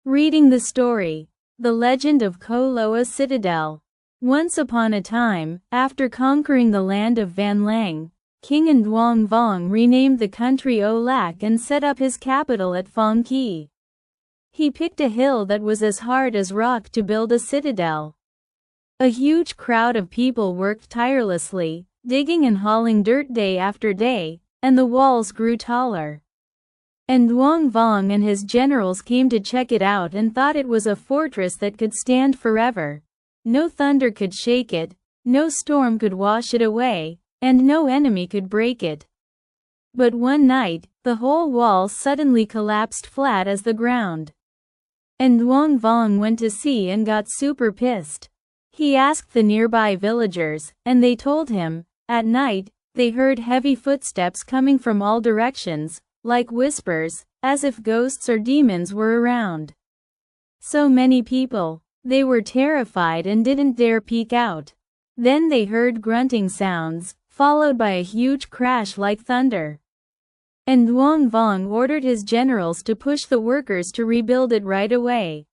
Reading the story. The Legend of Co Loa Citadel. Once upon a time, after conquering the land of Van Lang, King An Dương Vương renamed the country O Lac and set up his capital at Phong Kỳ. He picked a hill that was as hard as rock to build a citadel. A huge crowd of people worked tirelessly, digging and hauling dirt day after day, and the walls grew taller. And Dương Vương and his generals came to check it out and thought it was a fortress that could stand forever. No thunder could shake it, no storm could wash it away, and no enemy could break it. But one night, the whole wall suddenly collapsed flat as the ground. And Dương Vương went to see and got super pissed. He asked the nearby villagers, and they told him, at night, they heard heavy footsteps coming from all directions, like whispers, as if ghosts or demons were around. So many people. They were terrified and didn't dare peek out. Then they heard grunting sounds, followed by a huge crash like thunder. And Dương Vương ordered his generals to push the workers to rebuild it right away.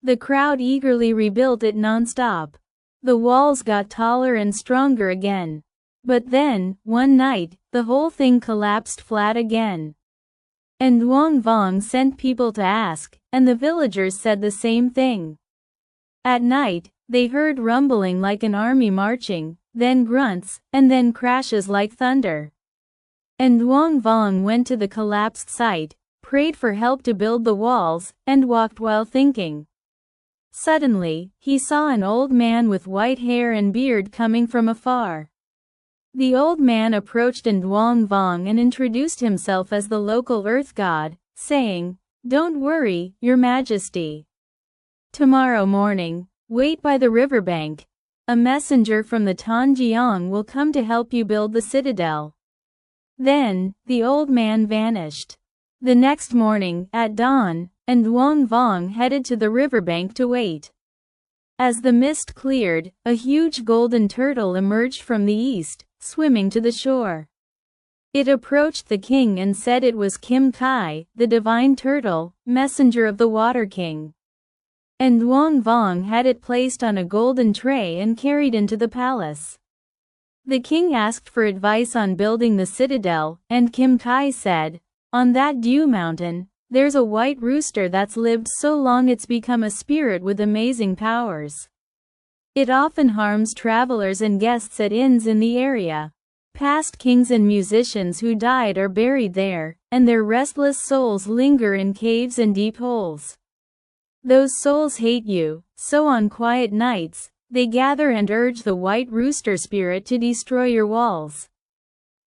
The crowd eagerly rebuilt it non-stop. The walls got taller and stronger again. But then, one night, the whole thing collapsed flat again. And Dương Vương sent people to ask, and the villagers said the same thing. At night, they heard rumbling like an army marching, then grunts, and then crashes like thunder. And Dương Vương went to the collapsed site, prayed for help to build the walls, and walked while thinking. Suddenly, he saw an old man with white hair and beard coming from afar. The old man approached Dương Vương and introduced himself as the local earth god, saying, "Don't worry, your majesty. Tomorrow morning, wait by the riverbank. A messenger from the Tanjiang will come to help you build the citadel." Then, the old man vanished. The next morning, at dawn, and Dương Vương headed to the riverbank to wait. As the mist cleared, a huge golden turtle emerged from the east, swimming to the shore. It approached the king and said it was Kim Kai, the divine turtle, messenger of the Water King. And Dương Vương had it placed on a golden tray and carried into the palace. The king asked for advice on building the citadel, and Kim Kai said, "On that dew mountain, there's a white rooster that's lived so long it's become a spirit with amazing powers. It often harms travelers and guests at inns in the area. Past kings and musicians who died are buried there, and their restless souls linger in caves and deep holes. Those souls hate you, so on quiet nights, they gather and urge the white rooster spirit to destroy your walls.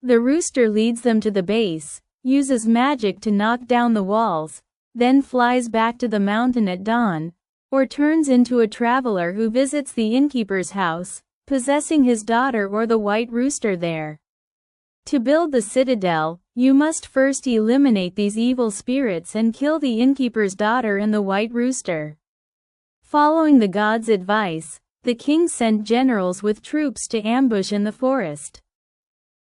The rooster leads them to the base, uses magic to knock down the walls, then flies back to the mountain at dawn, or turns into a traveler who visits the innkeeper's house, possessing his daughter or the white rooster there. To build the citadel, you must first eliminate these evil spirits and kill the innkeeper's daughter and the white rooster." Following the god's advice, the king sent generals with troops to ambush in the forest.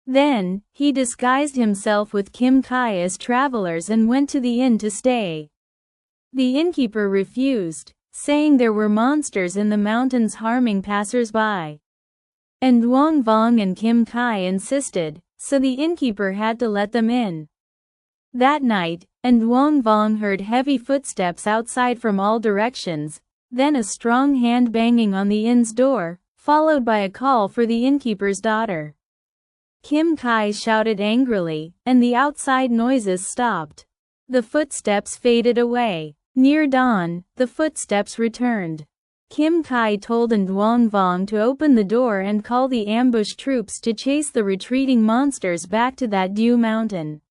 Then, he disguised himself with Kim Kai as travelers and went to the inn to stay. The innkeeper refused, saying there were monsters in the mountains harming passers-by. And Dương Vương and Kim Kai insisted, so the innkeeper had to let them in. That night, and Dương Vương heard heavy footsteps outside from all directions, then a strong hand banging on the inn's door, followed by a call for the innkeeper's daughter. Kim Kai shouted angrily, and the outside noises stopped. The footsteps faded away. Near dawn, the footsteps returned. Kim Kai told Dương Vương to open the door and call the ambush troops to chase the retreating monsters back to that dew mountain.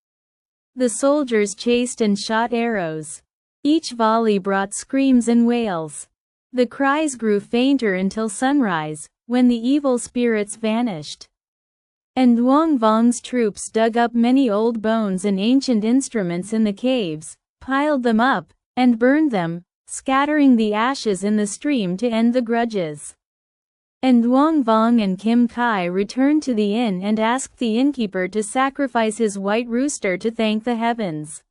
The soldiers chased and shot arrows. Each volley brought screams and wails. The cries grew fainter until sunrise, when the evil spirits vanished. And Dương Vương troops dug up many old bones and ancient instruments in the caves, piled them up, and burned them, scattering the ashes in the stream to end the grudges. And Dương Vương and Kim Kai returned to the inn and asked the innkeeper to sacrifice his white rooster to thank the heavens.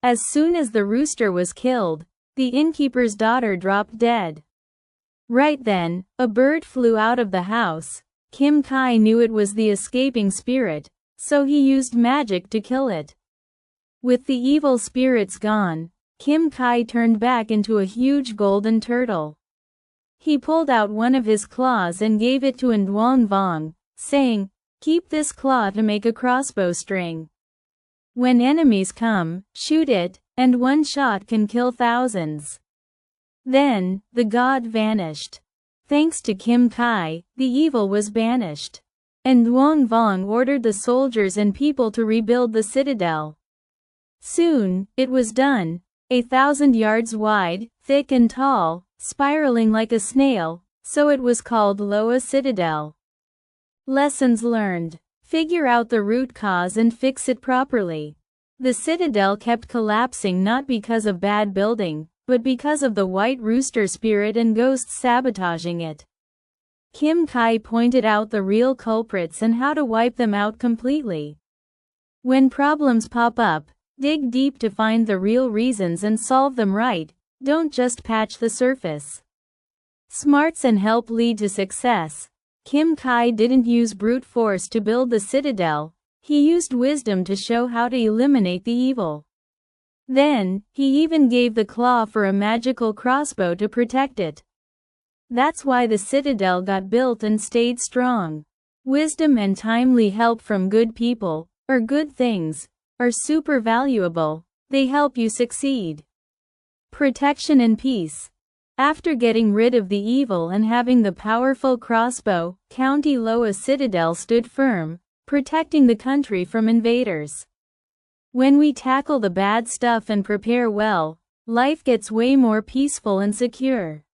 As soon as the rooster was killed, the innkeeper's daughter dropped dead. Right then, a bird flew out of the house. Kim Kai knew it was the escaping spirit, so he used magic to kill it. With the evil spirits gone, Kim Kai turned back into a huge golden turtle. He pulled out one of his claws and gave it to Nduang Vong, saying, "Keep this claw to make a crossbow string. When enemies come, shoot it, and one shot can kill thousands." Then, the god vanished. Thanks to Kim Kai, the evil was banished. And Nduang Vong ordered the soldiers and people to rebuild the citadel. Soon, it was done, 1,000 yards wide, thick and tall, spiraling like a snail, so it was called Loa Citadel. Lessons learned. Figure out the root cause and fix it properly. The citadel kept collapsing not because of bad building, but because of the white rooster spirit and ghosts sabotaging it. Kim Kai pointed out the real culprits and how to wipe them out completely. When problems pop up, dig deep to find the real reasons and solve them right, don't just patch the surface. Smarts and help lead to success. Kim Kai didn't use brute force to build the citadel, he used wisdom to show how to eliminate the evil. Then, he even gave the claw for a magical crossbow to protect it. That's why the citadel got built and stayed strong. Wisdom and timely help from good people, or good things, are super valuable. They help you succeed. Protection and peace. After getting rid of the evil and having the powerful crossbow, County Loa Citadel stood firm, protecting the country from invaders. When we tackle the bad stuff and prepare well, life gets way more peaceful and secure.